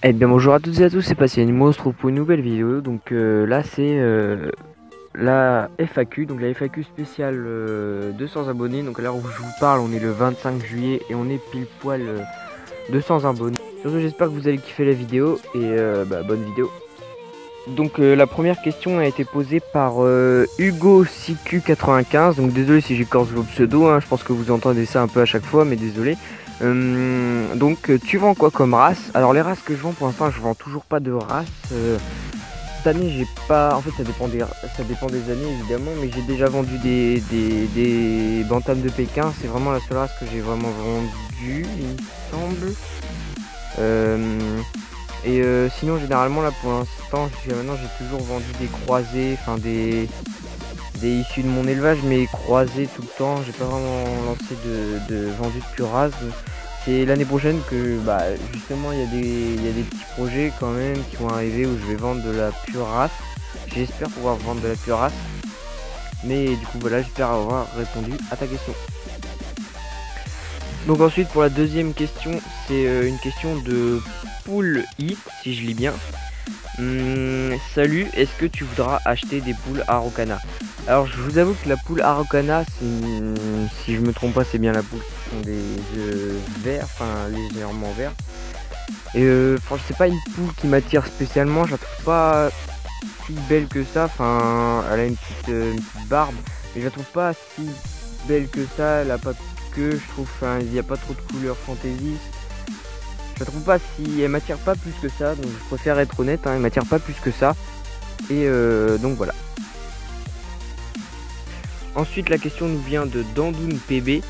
Eh bien bonjour à toutes et à tous, c'est Pascal Animaux, on se trouve pour une nouvelle vidéo. Donc là c'est la FAQ, donc la FAQ spéciale 200 abonnés. Donc à l'heure où je vous parle, on est le 25 juillet et on est pile poil 200 abonnés. Surtout j'espère que vous allez kiffer la vidéo et bonne vidéo. Donc la première question a été posée par Hugo CQ95. Donc désolé si j'écorche vos pseudos, hein, je pense que vous entendez ça un peu à chaque fois, mais désolé. Tu vends quoi comme race? Alors les races que je vends pour l'instant, je vends toujours pas de race. Cette année j'ai pas, en fait ça dépend des années évidemment, mais j'ai déjà vendu des bantams de Pékin. C'est vraiment la seule race que j'ai vraiment vendue, il me semble. Sinon généralement là pour l'instant jusqu'à maintenant j'ai toujours vendu des croisés, enfin des issus de mon élevage, mais croisés tout le temps. J'ai pas vraiment lancé de vendu de pure race. C'est l'année prochaine que justement il y a des petits projets quand même qui vont arriver où je vais vendre de la pure race. J'espère pouvoir vendre de la pure race. Mais du coup voilà, j'espère avoir répondu à ta question. Donc ensuite pour la deuxième question, c'est une question de Poule I, si je lis bien. Salut, est-ce que tu voudras acheter des poules Araucana? Alors je vous avoue que la poule Araucana, si je me trompe pas, c'est bien la poule qui font des œufs verts, enfin légèrement verts. Et franchement c'est pas une poule qui m'attire spécialement, je la trouve pas si belle que ça, enfin elle a une petite barbe, mais je la trouve pas si belle que ça, elle a pas de queue, je trouve, enfin il n'y a pas trop de couleurs fantasy. Je la trouve pas si, elle m'attire pas plus que ça, donc je préfère être honnête, hein, elle m'attire pas plus que ça. Et donc voilà. Ensuite la question nous vient de Dandoun PB.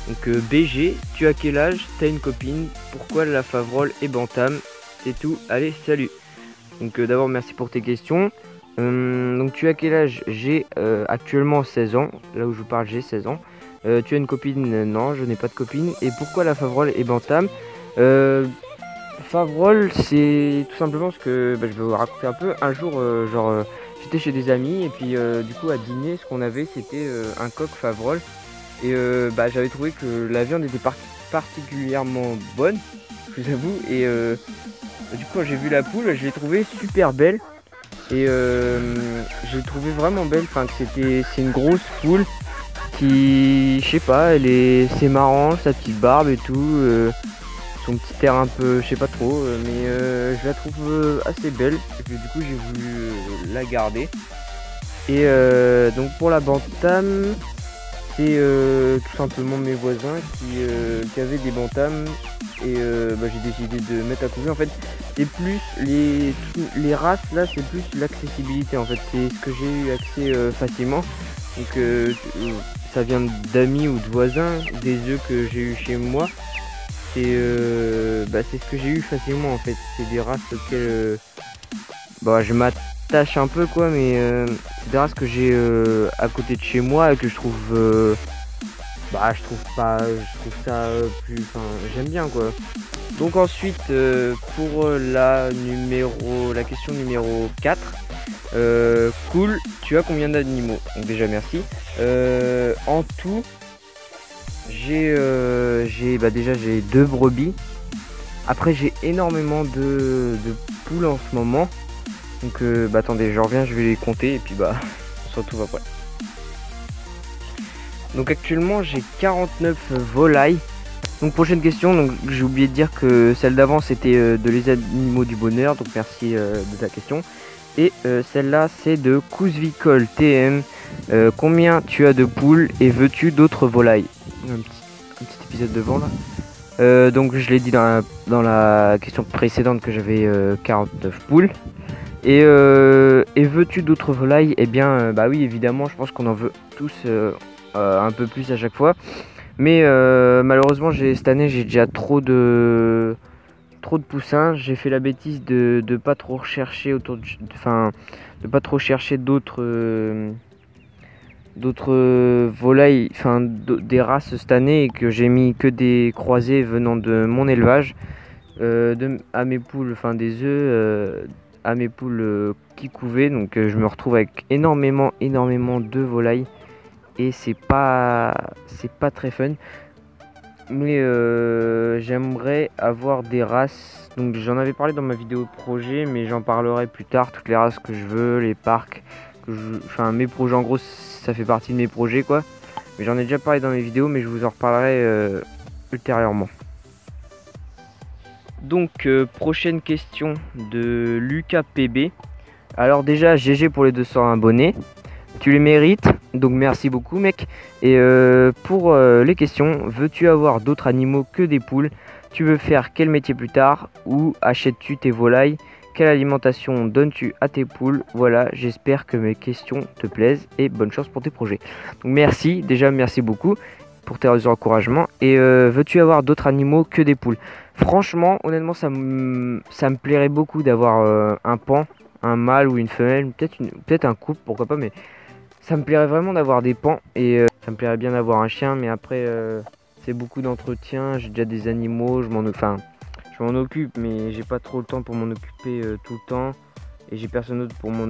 Donc BG, tu as quel âge? T'as une copine? Pourquoi la Favrol et Bantam? C'est tout, allez salut. Donc d'abord merci pour tes questions. Donc tu as quel âge? J'ai actuellement 16 ans, là où je vous parle j'ai 16 ans. Tu as une copine? Non, je n'ai pas de copine. Et pourquoi la Favrol et Bantam? Favrol, c'est tout simplement ce que je vais vous raconter un peu. Un jour, j'étais chez des amis et puis du coup à dîner, ce qu'on avait, c'était un coq Favrol. Et j'avais trouvé que la viande était particulièrement bonne, je vous avoue. Et du coup, quand j'ai vu la poule, je l'ai trouvée super belle. Et je l'ai trouvée vraiment belle. Enfin, c'est une grosse poule qui, je sais pas, c'est marrant, sa petite barbe et tout. Son petit air un peu, je sais pas trop, mais je la trouve assez belle. Et puis du coup j'ai voulu la garder. Et donc pour la bantam, c'est tout simplement mes voisins qui avaient des bantams. Et j'ai décidé de mettre à couver. En fait c'est plus les races là, c'est plus l'accessibilité en fait. C'est ce que j'ai eu accès facilement. Donc ça vient d'amis ou de voisins, des œufs que j'ai eu chez moi. C'est ce que j'ai eu facilement en fait. C'est des races auxquelles je m'attache un peu quoi, mais c'est des races que j'ai à côté de chez moi et que je trouve je trouve ça plus, enfin j'aime bien quoi. Donc ensuite pour la question numéro 4, cool, tu as combien d'animaux? Donc déjà merci. En tout déjà j'ai 2 brebis. Après j'ai énormément de poules en ce moment. Donc attendez, je reviens, je vais les compter et puis on se retrouve après. Donc actuellement j'ai 49 volailles. Donc prochaine question, donc j'ai oublié de dire que celle d'avant c'était de les animaux du bonheur, donc merci de ta question. Et celle-là c'est de Kouzvikol TM. Combien tu as de poules et veux-tu d'autres volailles? Un petit épisode de vent là. Donc je l'ai dit dans la question précédente que j'avais 49 poules. Et veux-tu d'autres volailles? Eh bien oui évidemment, je pense qu'on en veut tous un peu plus à chaque fois. Mais malheureusement cette année j'ai déjà trop de poussins. J'ai fait la bêtise de pas trop rechercher de pas trop chercher d'autres volailles, enfin des races cette année, et que j'ai mis que des croisés venant de mon élevage, à mes poules, enfin des œufs à mes poules qui couvaient. Donc je me retrouve avec énormément de volailles et c'est pas très fun. Mais j'aimerais avoir des races. Donc j'en avais parlé dans ma vidéo projet, mais j'en parlerai plus tard. Toutes les races que je veux, les parcs, enfin mes projets. En gros, ça fait partie de mes projets quoi. Mais j'en ai déjà parlé dans mes vidéos, mais je vous en reparlerai ultérieurement. Donc prochaine question de Lucas PB. Alors déjà GG pour les 200 abonnés. Tu les mérites, donc merci beaucoup mec. Et pour les questions, veux-tu avoir d'autres animaux que des poules? Tu veux faire quel métier plus tard? Où achètes-tu tes volailles? Quelle alimentation donnes-tu à tes poules? Voilà, j'espère que mes questions te plaisent et bonne chance pour tes projets. Donc merci, déjà merci beaucoup pour tes encouragements. Et veux-tu avoir d'autres animaux que des poules? Franchement, honnêtement, ça me plairait beaucoup d'avoir un pan, un mâle ou une femelle, peut-être un couple, pourquoi pas, mais ça me plairait vraiment d'avoir des pans et ça me plairait bien d'avoir un chien, mais après c'est beaucoup d'entretien, j'ai déjà des animaux, je m'en occupe, mais j'ai pas trop le temps pour m'en occuper tout le temps, et j'ai personne d'autre pour m'en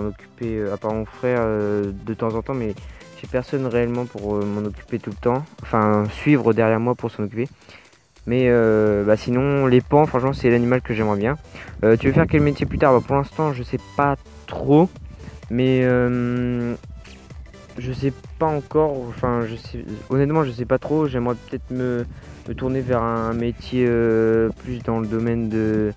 occuper à part mon frère de temps en temps, mais j'ai personne réellement pour m'en occuper tout le temps, enfin suivre derrière moi pour s'en occuper. Mais sinon les pans, franchement c'est l'animal que j'aimerais bien. Tu veux faire quel métier plus tard? Bah, pour l'instant je sais pas trop. Mais je sais pas encore, enfin honnêtement je sais pas trop, j'aimerais peut-être me tourner vers un métier plus dans le domaine de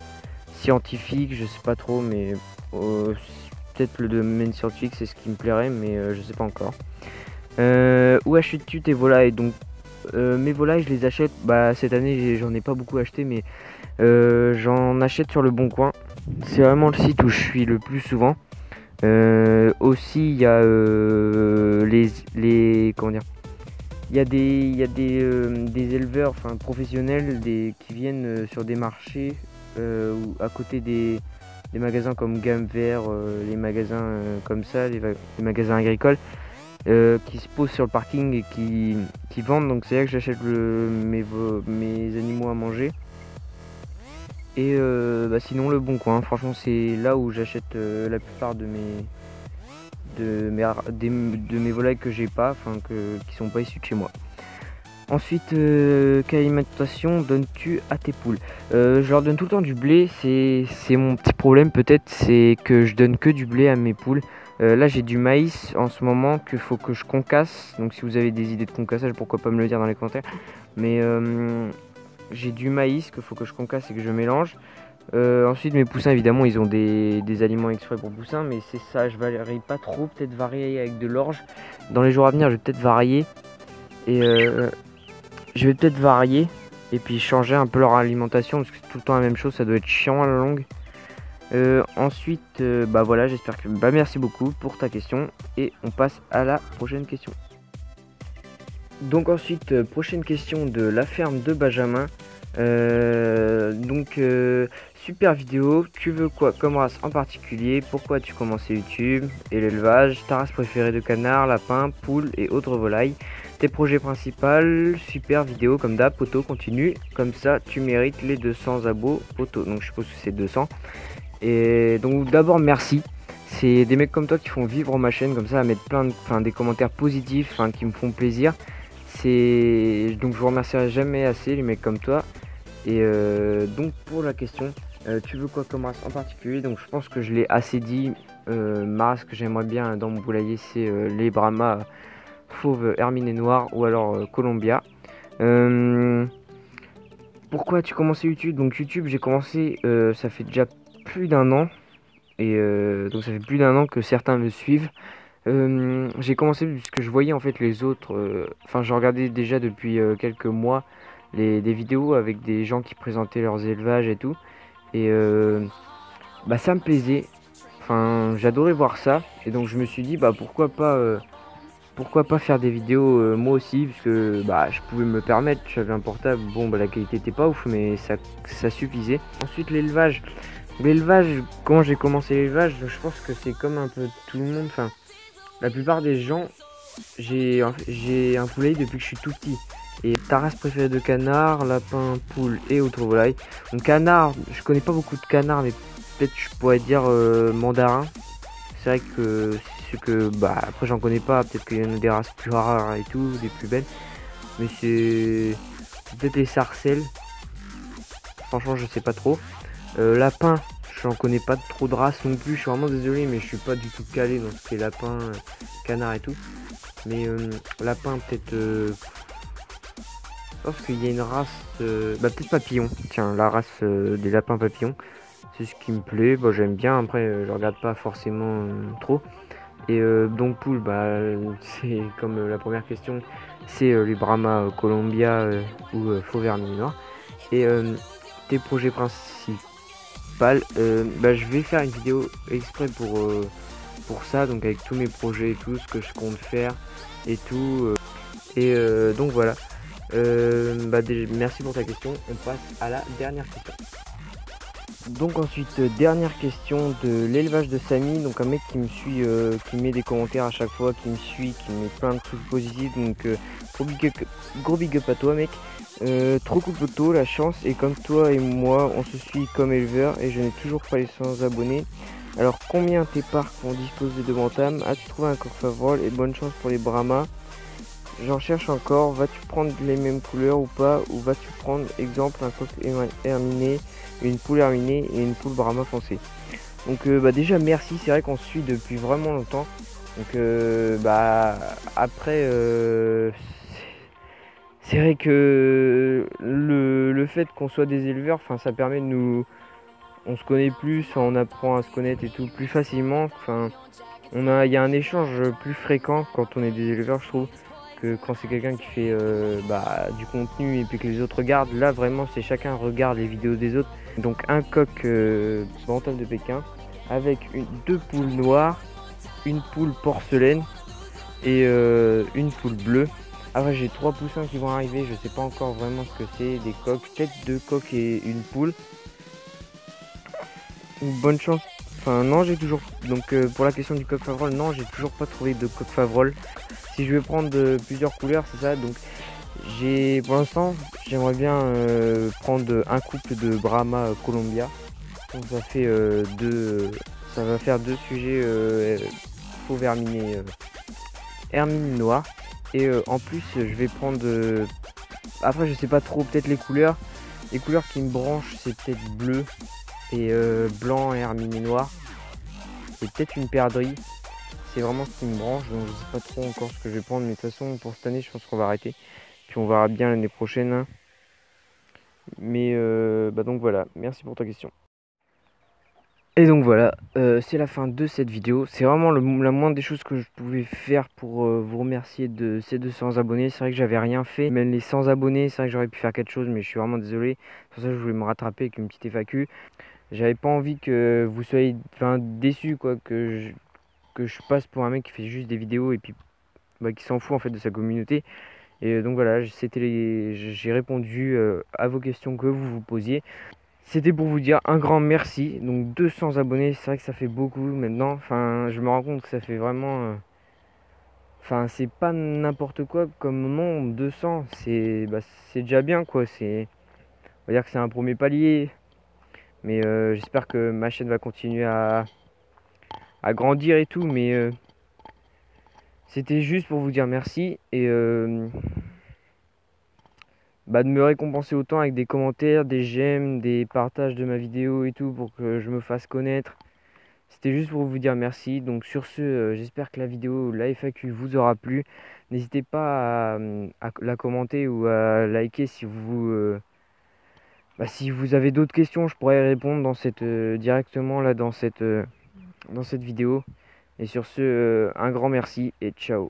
scientifique, je sais pas trop, mais peut-être le domaine scientifique c'est ce qui me plairait, mais je sais pas encore. Où achètes-tu tes volailles? Donc mes volailles je les achète, cette année j'en ai pas beaucoup acheté, mais j'en achète sur le Bon Coin, c'est vraiment le site où je suis le plus souvent. Aussi il y a les comment dire, il y a des éleveurs professionnels qui viennent sur des marchés ou à côté des magasins comme Gamme Vert, les magasins comme ça, les magasins agricoles qui se posent sur le parking et qui vendent. Donc c'est là que j'achète mes animaux à manger. Et sinon le Bon Coin, franchement c'est là où j'achète la plupart de mes volailles que j'ai pas, qui sont pas issues de chez moi. Ensuite, quelle alimentation donnes-tu à tes poules? Je leur donne tout le temps du blé, c'est mon petit problème peut-être, c'est que je donne que du blé à mes poules. Là j'ai du maïs en ce moment qu'il faut que je concasse, donc si vous avez des idées de concassage, pourquoi pas me le dire dans les commentaires. Mais j'ai du maïs qu'il faut que je concasse et que je mélange. Ensuite mes poussins évidemment ils ont des aliments exprès pour poussins, mais c'est ça, je varie pas trop, peut-être varier avec de l'orge. Dans les jours à venir je vais peut-être varier et et puis changer un peu leur alimentation parce que c'est tout le temps la même chose, ça doit être chiant à la longue. Ensuite voilà, j'espère que merci beaucoup pour ta question et on passe à la prochaine question. Donc ensuite prochaine question de la ferme de Benjamin. Super vidéo, tu veux quoi comme race en particulier? Pourquoi tu commences YouTube et l'élevage? Ta race préférée de canard, lapin, poule et autres volailles? Tes projets principaux? Super vidéo comme d'hab, poto, continue, comme ça tu mérites les 200 abos, poto. Donc je suppose que c'est 200. Et donc d'abord merci, c'est des mecs comme toi qui font vivre ma chaîne comme ça, à mettre des commentaires positifs qui me font plaisir. Donc je vous remercierai jamais assez les mecs comme toi. Et donc pour la question, tu veux quoi comme race en particulier? Donc je pense que je l'ai assez dit. Ma race que j'aimerais bien dans mon poulailler c'est les Brahma fauve herminé noir ou alors Columbia. Pourquoi tu commençais YouTube? Donc YouTube j'ai commencé, ça fait déjà plus d'un an. Et donc ça fait plus d'un an que certains me suivent. J'ai commencé puisque je voyais en fait les autres, je regardais déjà depuis quelques mois des vidéos avec des gens qui présentaient leurs élevages et tout, et ça me plaisait, j'adorais voir ça, et donc je me suis dit pourquoi pas faire des vidéos moi aussi, puisque je pouvais me le permettre, j'avais un portable, bon la qualité était pas ouf mais ça suffisait. Ensuite l'élevage, quand j'ai commencé l'élevage, je pense que c'est comme un peu tout le monde, la plupart des gens, j'ai un poulailler depuis que je suis tout petit. Et ta race préférée de canard, lapin, poule et autres volailles? Donc canard, je connais pas beaucoup de canards, mais peut-être je pourrais dire mandarin. C'est vrai que c'est ce que après j'en connais pas, peut-être qu'il y en a des races plus rares et tout, des plus belles. mais c'est peut-être les sarcelles. Franchement, je sais pas trop. Lapin, j'en connais pas trop de race non plus. Je suis vraiment désolé, mais je suis pas du tout calé dans ce qui est lapin, canard et tout. Mais lapin, peut-être. Je pense qu'il y a une race. Bah, peut-être papillon. Tiens, la race des lapins papillons. C'est ce qui me plaît. Bah, j'aime bien. Après, je regarde pas forcément trop. Et donc, poule, bah, c'est comme la première question. C'est les Brahma Columbia ou faux vernis noir. Et tes projets principaux. Bah, je vais faire une vidéo exprès pour ça, donc avec tous mes projets et tout, ce que je compte faire et tout. Donc voilà. Bah, merci pour ta question. On passe à la dernière question. Donc ensuite, dernière question de l'élevage de Samy. Donc un mec qui me suit, qui met des commentaires à chaque fois, qui me suit, qui met plein de trucs positifs. Donc gros big up à toi mec. Trop cool photo, la chance et comme toi et moi on se suit comme éleveur et je n'ai toujours pas les 100 abonnés. Alors combien tes parcs vont disposer de bantam? As-tu trouvé un coq favorable et bonne chance pour les Brahmas? J'en cherche encore. Vas-tu prendre les mêmes couleurs ou pas? Ou vas-tu prendre exemple un coq herminé, une poule herminée et une poule Brahma foncée? Donc bah déjà merci, c'est vrai qu'on se suit depuis vraiment longtemps. Donc bah après c'est vrai que le fait qu'on soit des éleveurs, enfin ça permet de nous, on se connaît plus, on apprend à se connaître et tout plus facilement. Enfin, il y a un échange plus fréquent quand on est des éleveurs, je trouve, que quand c'est quelqu'un qui fait bah, du contenu et puis que les autres regardent. Là vraiment, c'est chacun regarde les vidéos des autres. Donc un coq bantam de Pékin avec deux poules noires, une poule porcelaine et une poule bleue. Après j'ai 3 poussins qui vont arriver, je sais pas encore vraiment ce que c'est, des coqs, peut-être 2 coqs et une poule. Bonne chance. Enfin non, j'ai toujours, donc pour la question du coq favrol, non, j'ai toujours pas trouvé de coq favrol. Si je vais prendre plusieurs couleurs, c'est ça. Donc j'ai, pour l'instant, j'aimerais bien prendre un couple de Brahma Columbia. Donc ça fait ça va faire deux sujets faux verminé hermine noir. Et en plus je vais prendre après je sais pas trop, peut-être les couleurs qui me branchent, c'est peut-être bleu et blanc et herminé noir et peut-être une perdrix. C'est vraiment ce qui me branche, donc je sais pas trop encore ce que je vais prendre, mais de toute façon pour cette année je pense qu'on va arrêter, puis on verra bien l'année prochaine, hein. Mais bah donc voilà, merci pour ta question. Et donc voilà, c'est la fin de cette vidéo. C'est vraiment la moindre des choses que je pouvais faire pour vous remercier de ces 200 abonnés. C'est vrai que j'avais rien fait, même les 100 abonnés, c'est vrai que j'aurais pu faire quelque chose, mais je suis vraiment désolé. C'est pour ça que je voulais me rattraper avec une petite FAQ. J'avais pas envie que vous soyez déçus, quoi, que je passe pour un mec qui fait juste des vidéos et puis bah, qui s'en fout en fait de sa communauté. Et donc voilà, j'ai répondu à vos questions que vous vous posiez. C'était pour vous dire un grand merci. Donc 200 abonnés, c'est vrai que ça fait beaucoup maintenant. Enfin, je me rends compte que ça fait vraiment... Enfin, c'est pas n'importe quoi comme nombre, 200. C'est déjà bien, quoi. On va dire que c'est un premier palier. Mais j'espère que ma chaîne va continuer à grandir et tout. Mais c'était juste pour vous dire merci. Et bah, de me récompenser autant avec des commentaires, des j'aime, des partages de ma vidéo et tout pour que je me fasse connaître. C'était juste pour vous dire merci. Donc sur ce, j'espère que la vidéo, la FAQ vous aura plu. N'hésitez pas à la commenter ou à liker si si vous avez d'autres questions. Je pourrais y répondre directement là dans cette vidéo. Et sur ce, un grand merci et ciao.